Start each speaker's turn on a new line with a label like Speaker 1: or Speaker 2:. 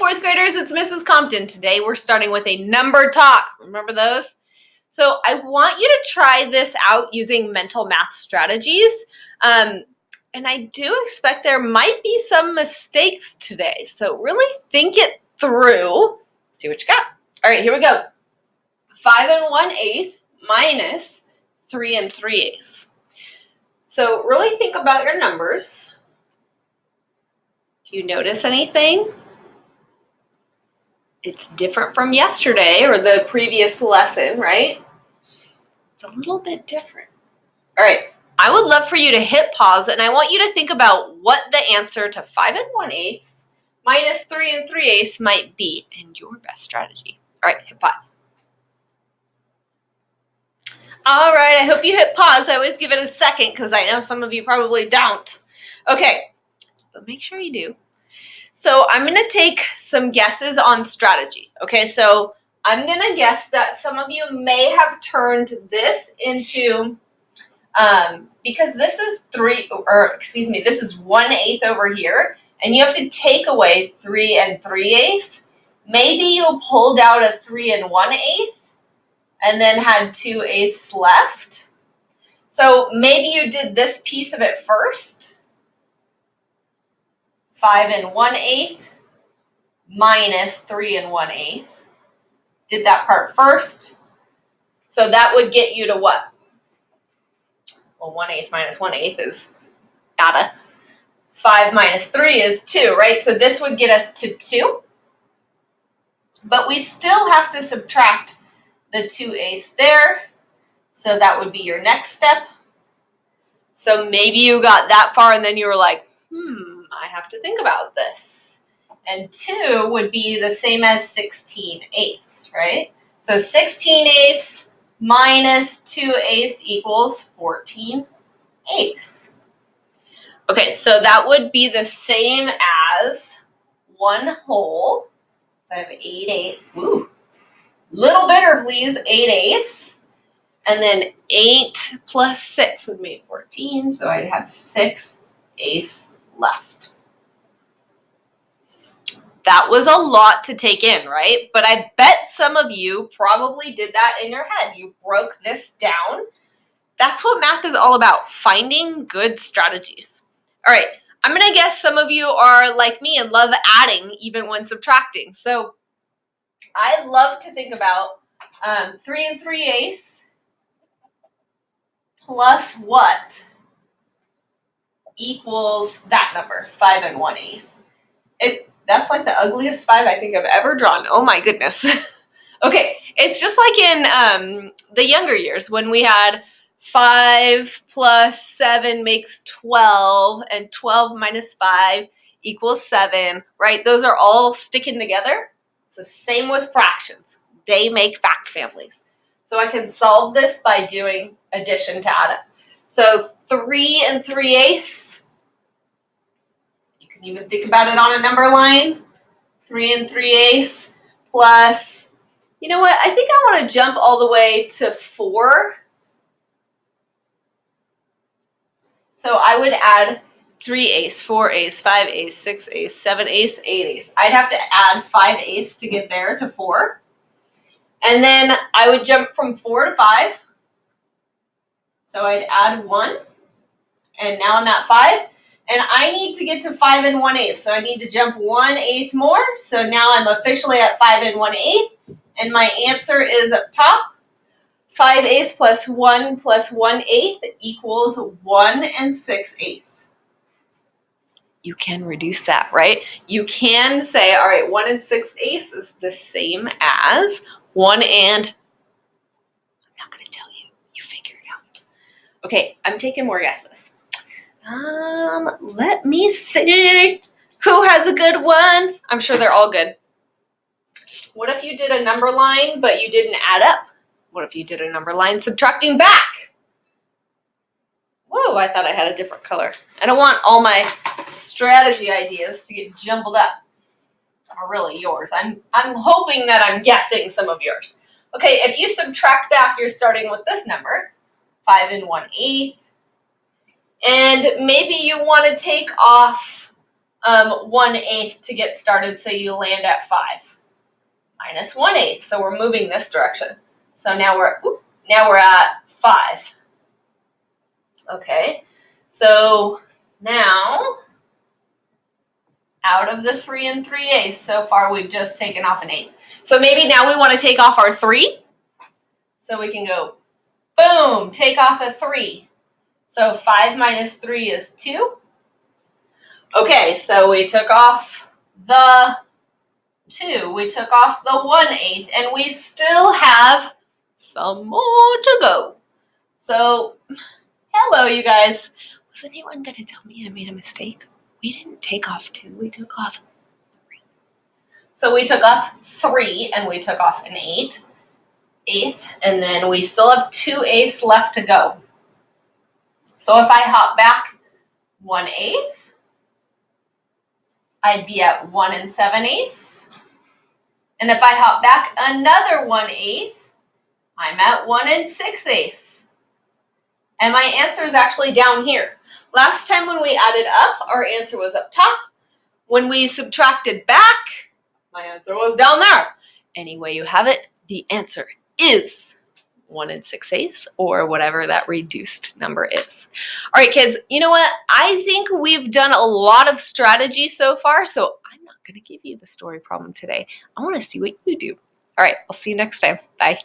Speaker 1: fourth graders, it's Mrs. Compton. Today we're starting with a number talk. Remember those? So I want you to try this out using mental math strategies. And I do expect there might be some mistakes today. So really think it through. See what you got. All right, here we go. 5 1/8 minus 3 3/8. So really think about your numbers. Do you notice anything? It's different from yesterday or the previous lesson, right? It's a little bit different. All right, I would love for you to hit pause, and I want you to think about what the answer to 5 1/8 minus 3 3/8 might be and your best strategy. All right, hit pause. All right, I hope you hit pause. I always give it a second because I know some of you probably don't. Okay, but make sure you do. So I'm going to take some guesses on strategy. Okay, so I'm going to guess that some of you may have turned this into, because this is this is 1/8 over here, and you have to take away 3 3/8. Maybe you pulled out a 3 1/8 and then had 2/8 left. So maybe you did this piece of it first. 5 1/8 minus 3 1/8. Did that part first. So that would get you to what? Well, 1/8 minus 1/8 is nada. 5 minus 3 is 2, right? So this would get us to 2. But we still have to subtract the 2/8 there. So that would be your next step. So maybe you got that far and then you were like, I have to think about this. And 2 would be the same as 16/8, right? So 16/8 minus 2/8 equals 14/8. Okay, so that would be the same as 1 whole. So I have 8/8. Woo. Little bigger, please. 8/8. And then 8 plus 6 would make 14. So I'd have 6/8 left. That was a lot to take in, right? But I bet some of you probably did that in your head. You broke this down. That's what math is all about, finding good strategies. All right, I'm going to guess some of you are like me and love adding even when subtracting. So I love to think about 3 3/8 plus what equals that number, 5 1/8. That's like the ugliest 5 I think I've ever drawn. Oh my goodness. Okay, it's just like in the younger years when we had 5 plus 7 makes 12, and 12 minus 5 equals 7, right? Those are all sticking together. It's the same with fractions. They make fact families. So I can solve this by doing addition to add up. So 3 3/8. Even think about it on a number line. 3 3/8 plus, you know what? I think I want to jump all the way to 4. So I would add 3/8, 4/8, 5/8, 6/8, 7/8, 8/8. I'd have to add 5/8 to get there to 4. And then I would jump from 4 to 5. So I'd add 1. And now I'm at 5. And I need to get to 5 1/8, so I need to jump 1/8 more. So now I'm officially at 5 1/8, and my answer is up top. 5/8 plus 1 plus 1/8 equals 1 6/8. You can reduce that, right? You can say, all right, 1 6/8 is the same as 1 and... I'm not going to tell you. You figure it out. Okay, I'm taking more guesses. Let me see. Who has a good one? I'm sure they're all good. What if you did a number line, but you didn't add up? What if you did a number line subtracting back? Whoa, I thought I had a different color. I don't want all my strategy ideas to get jumbled up. Or really yours. I'm hoping that I'm guessing some of yours. Okay, if you subtract back, you're starting with this number, 5 1/8. And maybe you want to take off 1/8 to get started, so you land at 5. Minus 1/8, so we're moving this direction. So now we're at 5. Okay, so now out of the 3 and 3/8, so far we've just taken off an 8. So maybe now we want to take off our 3. So we can go, boom, take off a 3. So 5 minus 3 is 2. Okay, so we took off the 2. We took off the 1/8, and we still have some more to go. So, hello, you guys. Was anyone going to tell me I made a mistake? We didn't take off 2. We took off 3. So we took off 3, and we took off an 8th, and then we still have 2/8 left to go. So if I hop back 1/8, I'd be at 1 7/8. And if I hop back another 1/8, I'm at 1 6/8. And my answer is actually down here. Last time when we added up, our answer was up top. When we subtracted back, my answer was down there. Anyway, you have it. The answer is 1 6/8, or whatever that reduced number is. All right, kids, you know what? I think we've done a lot of strategy so far, so I'm not going to give you the story problem today. I want to see what you do. All right, I'll see you next time. Bye.